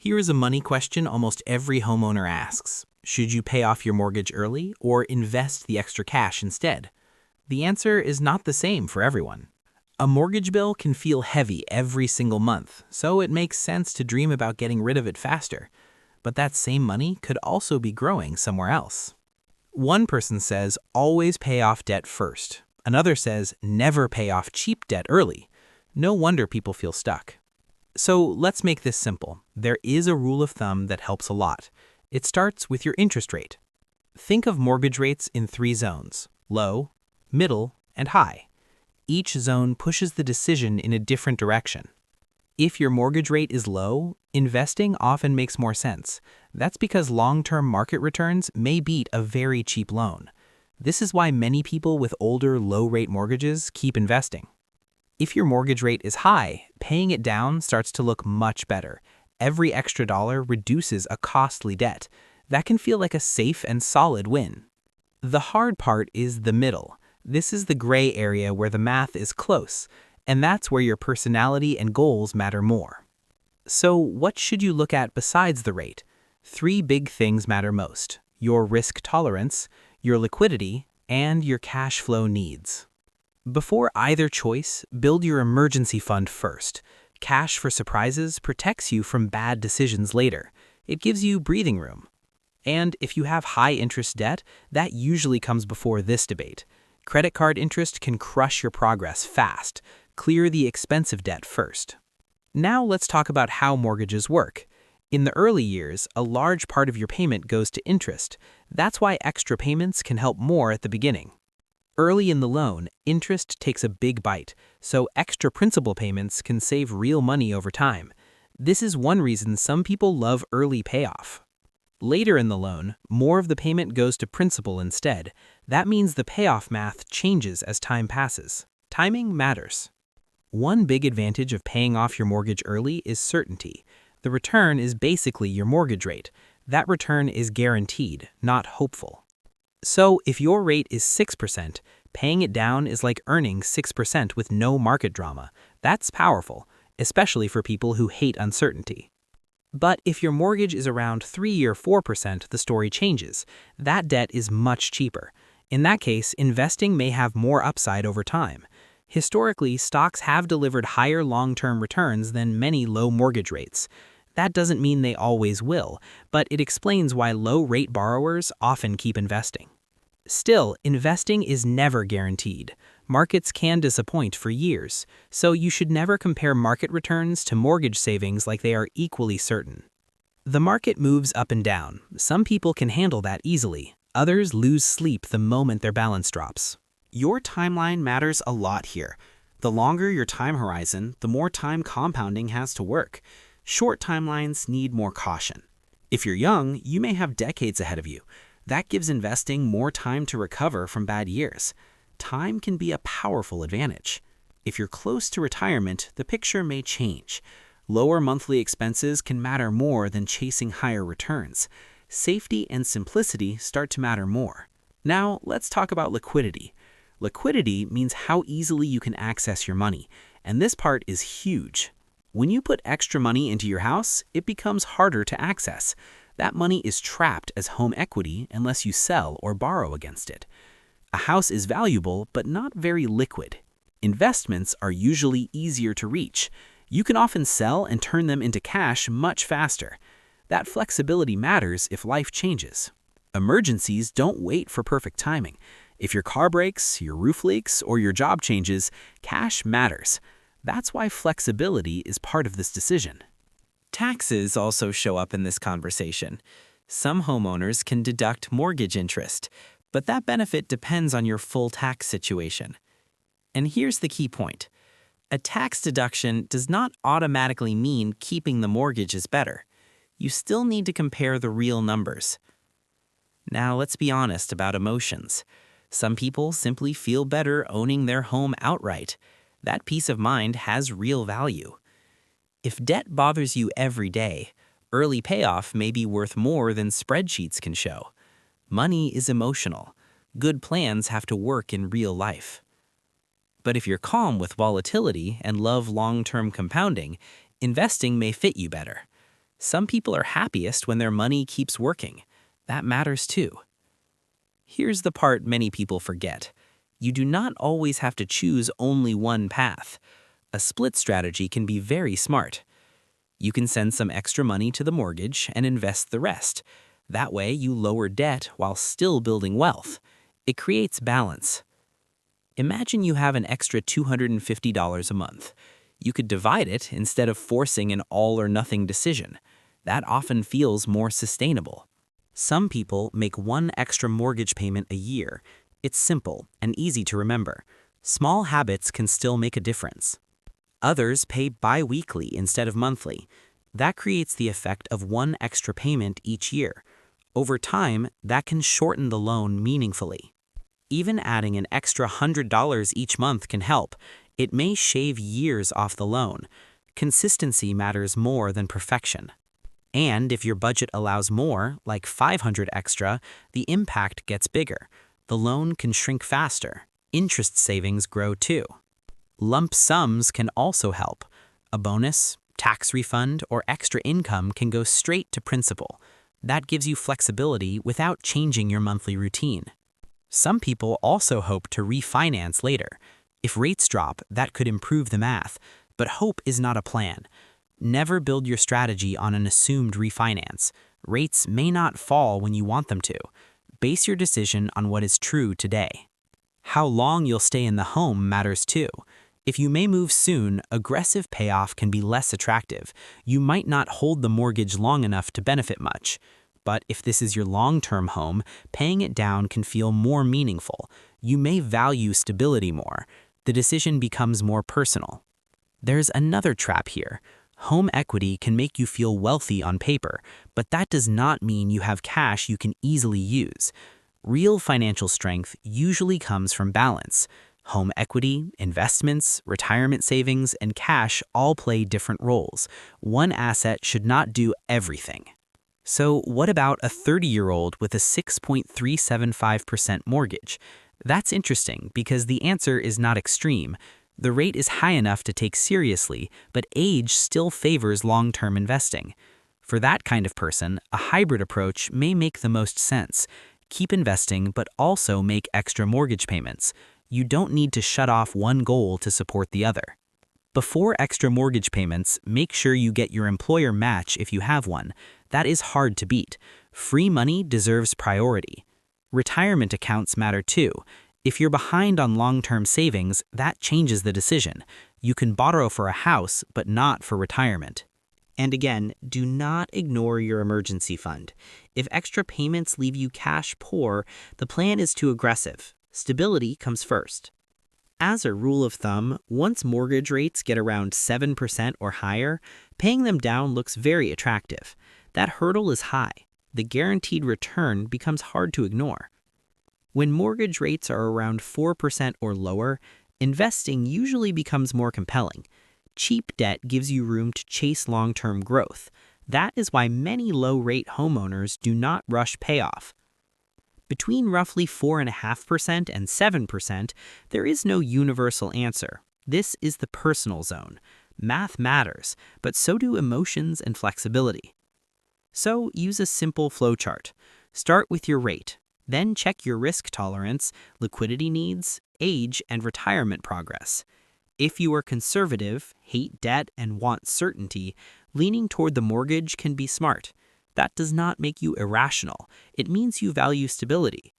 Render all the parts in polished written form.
Here's a money question almost every homeowner asks. Should you pay off your mortgage early or invest the extra cash instead? The answer is not the same for everyone. A mortgage bill can feel heavy every single month, so it makes sense to dream about getting rid of it faster. But that same money could also be growing somewhere else. One person says always pay off debt first. Another says never pay off cheap debt early. No wonder people feel stuck. So let's make this simple. There is a rule of thumb that helps a lot. It starts with your interest rate. Think of mortgage rates in 3 zones: low, middle, and high. Each zone pushes the decision in a different direction. If your mortgage rate is low, investing often makes more sense. That's because long-term market returns may beat a very cheap loan. This is why many people with older, low-rate mortgages keep investing. If your mortgage rate is high, paying it down starts to look much better. Every extra dollar reduces a costly debt. That can feel like a safe and solid win. The hard part is the middle. This is the gray area where the math is close, and that's where your personality and goals matter more. So what should you look at besides the rate? 3 big things matter most: your risk tolerance, your liquidity, and your cash flow needs. Before either choice, build your emergency fund first. Cash for surprises protects you from bad decisions later. It gives you breathing room. And if you have high-interest debt, that usually comes before this debate. Credit card interest can crush your progress fast. Clear the expensive debt first. Now let's talk about how mortgages work. In the early years, a large part of your payment goes to interest. That's why extra payments can help more at the beginning. Early in the loan, interest takes a big bite, so extra principal payments can save real money over time. This is one reason some people love early payoff. Later in the loan, more of the payment goes to principal instead. That means the payoff math changes as time passes. Timing matters. One big advantage of paying off your mortgage early is certainty. The return is basically your mortgage rate. That return is guaranteed, not hopeful. So if your rate is 6%, paying it down is like earning 6% with no market drama. That's powerful, especially for people who hate uncertainty. But if your mortgage is around 3 or 4%, the story changes. That debt is much cheaper. In that case, investing may have more upside over time. Historically, stocks have delivered higher long-term returns than many low mortgage rates. That doesn't mean they always will, but it explains why low-rate borrowers often keep investing. Still, investing is never guaranteed. Markets can disappoint for years, so you should never compare market returns to mortgage savings like they are equally certain. The market moves up and down. Some people can handle that easily. Others lose sleep the moment their balance drops. Your timeline matters a lot here. The longer your time horizon, the more time compounding has to work. Short timelines need more caution. If you're young, you may have decades ahead of you. That gives investing more time to recover from bad years. Time can be a powerful advantage. If you're close to retirement, the picture may change. Lower monthly expenses can matter more than chasing higher returns. Safety and simplicity start to matter more. Now, let's talk about liquidity. Liquidity means how easily you can access your money, and this part is huge. When you put extra money into your house, it becomes harder to access. That money is trapped as home equity unless you sell or borrow against it. A house is valuable, but not very liquid. Investments are usually easier to reach. You can often sell and turn them into cash much faster. That flexibility matters if life changes. Emergencies don't wait for perfect timing. If your car breaks, your roof leaks, or your job changes, cash matters. That's why flexibility is part of this decision. Taxes also show up in this conversation. Some homeowners can deduct mortgage interest, but that benefit depends on your full tax situation. And here's the key point. A tax deduction does not automatically mean keeping the mortgage is better. You still need to compare the real numbers. Now let's be honest about emotions. Some people simply feel better owning their home outright. That peace of mind has real value. If debt bothers you every day, early payoff may be worth more than spreadsheets can show. Money is emotional. Good plans have to work in real life. But if you're calm with volatility and love long-term compounding, investing may fit you better. Some people are happiest when their money keeps working. That matters too. Here's the part many people forget. You do not always have to choose only one path. A split strategy can be very smart. You can send some extra money to the mortgage and invest the rest. That way, you lower debt while still building wealth. It creates balance. Imagine you have an extra $250 a month. You could divide it instead of forcing an all-or-nothing decision. That often feels more sustainable. Some people make one extra mortgage payment a year. It's simple and easy to remember. Small habits can still make a difference. Others pay bi-weekly instead of monthly. That creates the effect of one extra payment each year. Over time, that can shorten the loan meaningfully. Even adding an extra $100 each month can help. It may shave years off the loan. Consistency matters more than perfection. And if your budget allows more, like $500 extra, the impact gets bigger. The loan can shrink faster. Interest savings grow too. Lump sums can also help. A bonus, tax refund, or extra income can go straight to principal. That gives you flexibility without changing your monthly routine. Some people also hope to refinance later. If rates drop, that could improve the math, but hope is not a plan. Never build your strategy on an assumed refinance. Rates may not fall when you want them to. Base your decision on what is true today. How long you'll stay in the home matters too. If you may move soon, aggressive payoff can be less attractive. You might not hold the mortgage long enough to benefit much. But if this is your long-term home, paying it down can feel more meaningful. You may value stability more. The decision becomes more personal. There's another trap here. Home equity can make you feel wealthy on paper, but that does not mean you have cash you can easily use. Real financial strength usually comes from balance. Home equity, investments, retirement savings, and cash all play different roles. One asset should not do everything. So what about a 30-year-old with a 6.375% mortgage? That's interesting because the answer is not extreme. The rate is high enough to take seriously, but age still favors long-term investing. For that kind of person, a hybrid approach may make the most sense. Keep investing, but also make extra mortgage payments. You don't need to shut off one goal to support the other. Before extra mortgage payments, make sure you get your employer match if you have one. That is hard to beat. Free money deserves priority. Retirement accounts matter too. If you're behind on long-term savings, that changes the decision. You can borrow for a house, but not for retirement. And again, do not ignore your emergency fund. If extra payments leave you cash poor, the plan is too aggressive. Stability comes first. As a rule of thumb, once mortgage rates get around 7% or higher, paying them down looks very attractive. That hurdle is high. The guaranteed return becomes hard to ignore. When mortgage rates are around 4% or lower, investing usually becomes more compelling. Cheap debt gives you room to chase long-term growth. That is why many low-rate homeowners do not rush payoff. Between roughly 4.5% and 7%, there is no universal answer. This is the personal zone. Math matters, but so do emotions and flexibility. So use a simple flowchart. Start with your rate. Then check your risk tolerance, liquidity needs, age, and retirement progress. If you are conservative, hate debt, and want certainty, leaning toward the mortgage can be smart. That does not make you irrational. It means you value stability.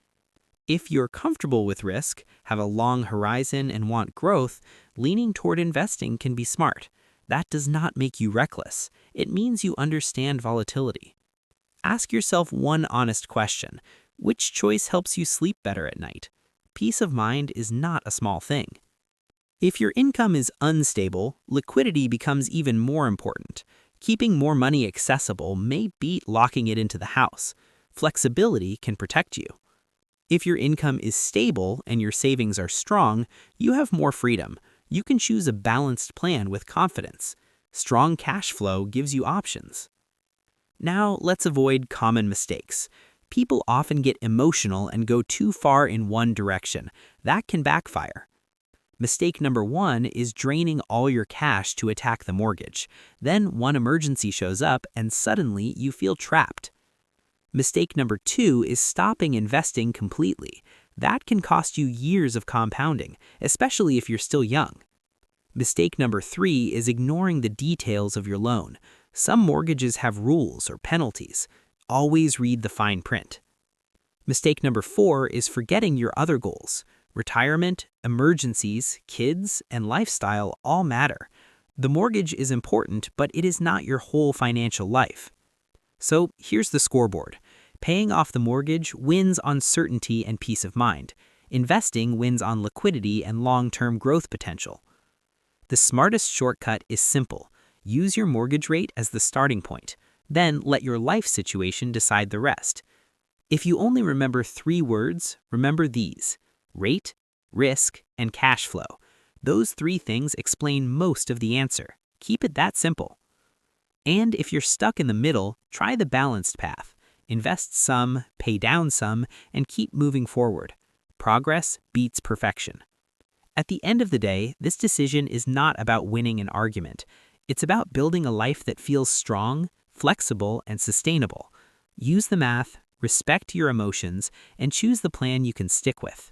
If you're comfortable with risk, have a long horizon, and want growth, leaning toward investing can be smart. That does not make you reckless. It means you understand volatility. Ask yourself one honest question. Which choice helps you sleep better at night? Peace of mind is not a small thing. If your income is unstable, liquidity becomes even more important. Keeping more money accessible may beat locking it into the house. Flexibility can protect you. If your income is stable and your savings are strong, you have more freedom. You can choose a balanced plan with confidence. Strong cash flow gives you options. Now, let's avoid common mistakes. People often get emotional and go too far in one direction. That can backfire. Mistake number 1 is draining all your cash to attack the mortgage. Then one emergency shows up and suddenly you feel trapped. Mistake number 2 is stopping investing completely. That can cost you years of compounding, especially if you're still young. Mistake number 3 is ignoring the details of your loan. Some mortgages have rules or penalties. Always read the fine print. Mistake number 4 is forgetting your other goals. Retirement, emergencies, kids, and lifestyle all matter. The mortgage is important, but it is not your whole financial life. So here's the scoreboard. Paying off the mortgage wins on certainty and peace of mind. Investing wins on liquidity and long-term growth potential. The smartest shortcut is simple. Use your mortgage rate as the starting point. Then let your life situation decide the rest. If you only remember 3 words, remember these: rate, risk, and cash flow. Those 3 things explain most of the answer. Keep it that simple. And if you're stuck in the middle, try the balanced path. Invest some, pay down some, and keep moving forward. Progress beats perfection. At the end of the day, this decision is not about winning an argument. It's about building a life that feels strong, flexible, and sustainable. Use the math, respect your emotions, and choose the plan you can stick with.